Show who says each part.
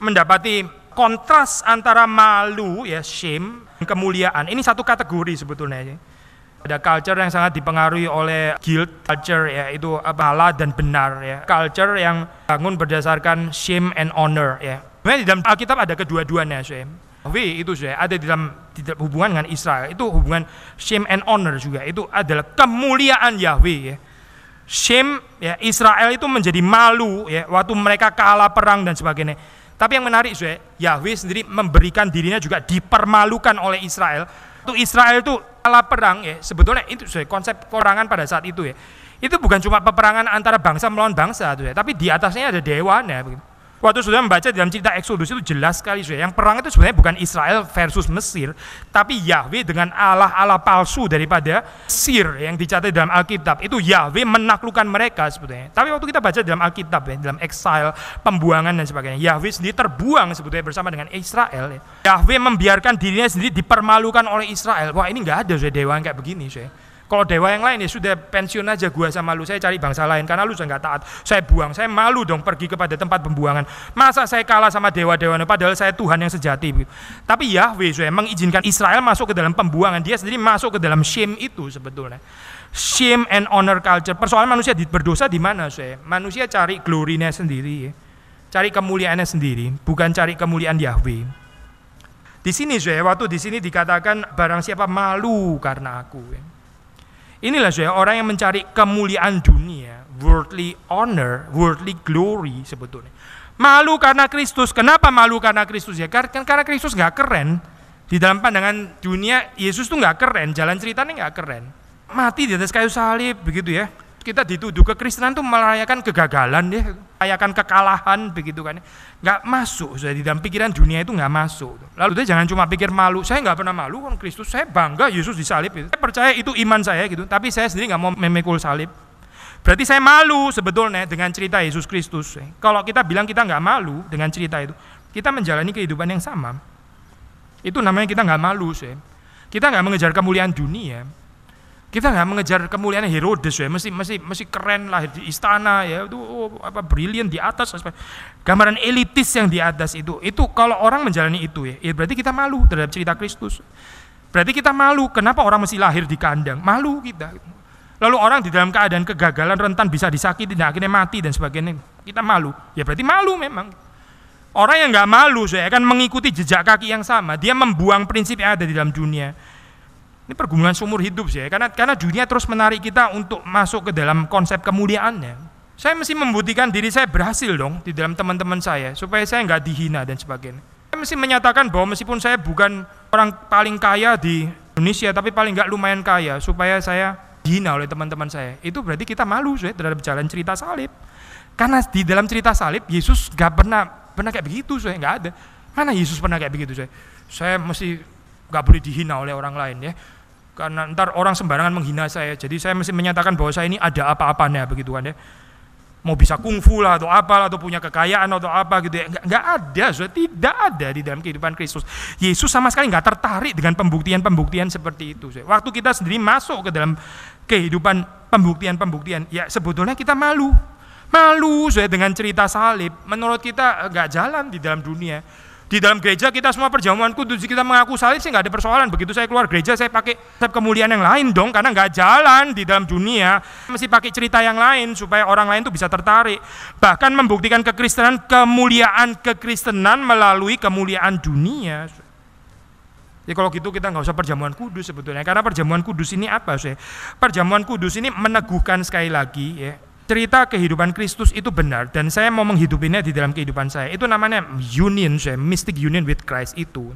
Speaker 1: mendapati kontras antara malu, ya, shame, dan kemuliaan. Ini satu kategori sebetulnya. Ya. Ada culture yang sangat dipengaruhi oleh guilt culture, ya, itu salah dan benar, ya. Culture yang bangun berdasarkan shame and honor, ya. Sebenarnya di dalam Alkitab ada kedua-duanya, shame. Itu saya ada di dalam hubungan dengan Israel, itu hubungan shame and honor juga, itu adalah kemuliaan Yahweh, ya. Shame, ya, Israel itu menjadi malu, ya, waktu mereka kalah perang dan sebagainya. Tapi yang menarik, saya, Yahweh sendiri memberikan dirinya juga dipermalukan oleh Israel. Itu Israel itu kalah perang, ya, sebetulnya itu konsep peperangan pada saat itu, ya. Itu bukan cuma peperangan antara bangsa melawan bangsa, ya, tapi di atasnya ada dewanya. Begitu. Waktu sudah membaca dalam cerita Exodus itu jelas sekali, ya, yang perang itu sebenarnya bukan Israel versus Mesir, tapi Yahweh dengan Allah-Allah palsu daripada Mesir yang dicatat dalam Alkitab. Itu Yahweh menaklukkan mereka sebetulnya. Tapi waktu kita baca dalam Alkitab, ya, dalam exile, pembuangan dan sebagainya, Yahweh sendiri terbuang sebetulnya bersama dengan Israel. Ya. Yahweh membiarkan dirinya sendiri dipermalukan oleh Israel. Wah, ini nggak ada dewa yang kayak begini. Kalau dewa yang lain, ya sudah pensiun aja, gua sama lu, saya cari bangsa lain karena lu sudah nggak taat, saya buang, saya malu dong pergi kepada tempat pembuangan. Masa saya kalah sama dewa-dewa, padahal saya Tuhan yang sejati. Tapi Yahweh mengizinkan Israel masuk ke dalam pembuangan, dia sendiri masuk ke dalam shame itu sebetulnya. Shame and honor culture. Persoalan manusia berdosa di mana? Manusia cari glory-nya sendiri, ya. Cari kemuliaannya sendiri, bukan cari kemuliaan Yahweh. Di sini, waktu di sini dikatakan barang siapa malu karena aku. Ya. Inilah orang yang mencari kemuliaan dunia, worldly honor, worldly glory sebetulnya. Malu karena Kristus. Kenapa malu karena Kristus? Ya karena Kristus nggak keren. Di dalam pandangan dunia, Yesus tuh nggak keren, jalan ceritanya nggak keren. Mati di atas kayu salib, begitu ya. Kita dituduh kekristenan tuh merayakan kegagalan, deh, merayakan kekalahan, begitu kan. Nggak masuk, di dalam pikiran dunia itu nggak masuk. Lalu jangan cuma pikir malu, saya nggak pernah malu kan Kristus, saya bangga Yesus disalib. Saya percaya itu iman saya gitu, tapi saya sendiri nggak mau memikul salib. Berarti saya malu sebetulnya dengan cerita Yesus Kristus. Kalau kita bilang kita nggak malu dengan cerita itu, kita menjalani kehidupan yang sama. Itu namanya kita nggak malu, kita nggak mengejar kemuliaan dunia. Kita nggak mengejar kemuliaan Herodes, mesti keren lahir di istana, ya, itu brilian di atas, gambaran elitis yang di atas itu kalau orang menjalani itu, ya berarti kita malu terhadap cerita Kristus. Berarti kita malu, kenapa orang mesti lahir di kandang? Malu kita. Lalu orang di dalam keadaan kegagalan rentan bisa disakiti dan akhirnya mati dan sebagainya, kita malu. Ya berarti malu memang. Orang yang nggak malu, akan mengikuti jejak kaki yang sama. Dia membuang prinsip yang ada di dalam dunia. Ini pergumulan seumur hidup, karena dunia terus menarik kita untuk masuk ke dalam konsep kemuliaannya. Saya mesti membuktikan diri saya berhasil dong di dalam teman-teman saya, supaya saya nggak dihina dan sebagainya. Saya mesti menyatakan bahwa meskipun saya bukan orang paling kaya di Indonesia, tapi paling nggak lumayan kaya, supaya saya dihina oleh teman-teman saya. Itu berarti kita malu terhadap jalan cerita salib. Karena di dalam cerita salib, Yesus nggak pernah kayak begitu, nggak ada. Mana Yesus pernah kayak begitu, saya mesti nggak boleh dihina oleh orang lain, ya. Karena ntar orang sembarangan menghina saya, jadi saya mesti menyatakan bahwa saya ini ada apa-apanya, begitu kan, ya. Mau bisa kungfu lah atau apa, atau punya kekayaan atau apa gitu, ya. Nggak ada, tidak ada di dalam kehidupan Kristus. Yesus sama sekali nggak tertarik dengan pembuktian-pembuktian seperti itu. Waktu kita sendiri masuk ke dalam kehidupan pembuktian-pembuktian, ya sebetulnya kita malu dengan cerita salib. Menurut kita nggak jalan di dalam dunia. Di dalam gereja kita semua perjamuan kudus, kita mengaku salib sih nggak ada persoalan. Begitu saya keluar gereja, saya pakai konsep kemuliaan yang lain dong, karena nggak jalan di dalam dunia. Mesti pakai cerita yang lain supaya orang lain tuh bisa tertarik. Bahkan membuktikan kekristenan, kemuliaan kekristenan melalui kemuliaan dunia. Ya kalau gitu kita nggak usah perjamuan kudus sebetulnya, karena perjamuan kudus ini apa? Perjamuan kudus ini meneguhkan sekali lagi, ya, cerita kehidupan Kristus itu benar dan saya mau menghidupinya di dalam kehidupan saya. Itu namanya union, mystic union with Christ itu.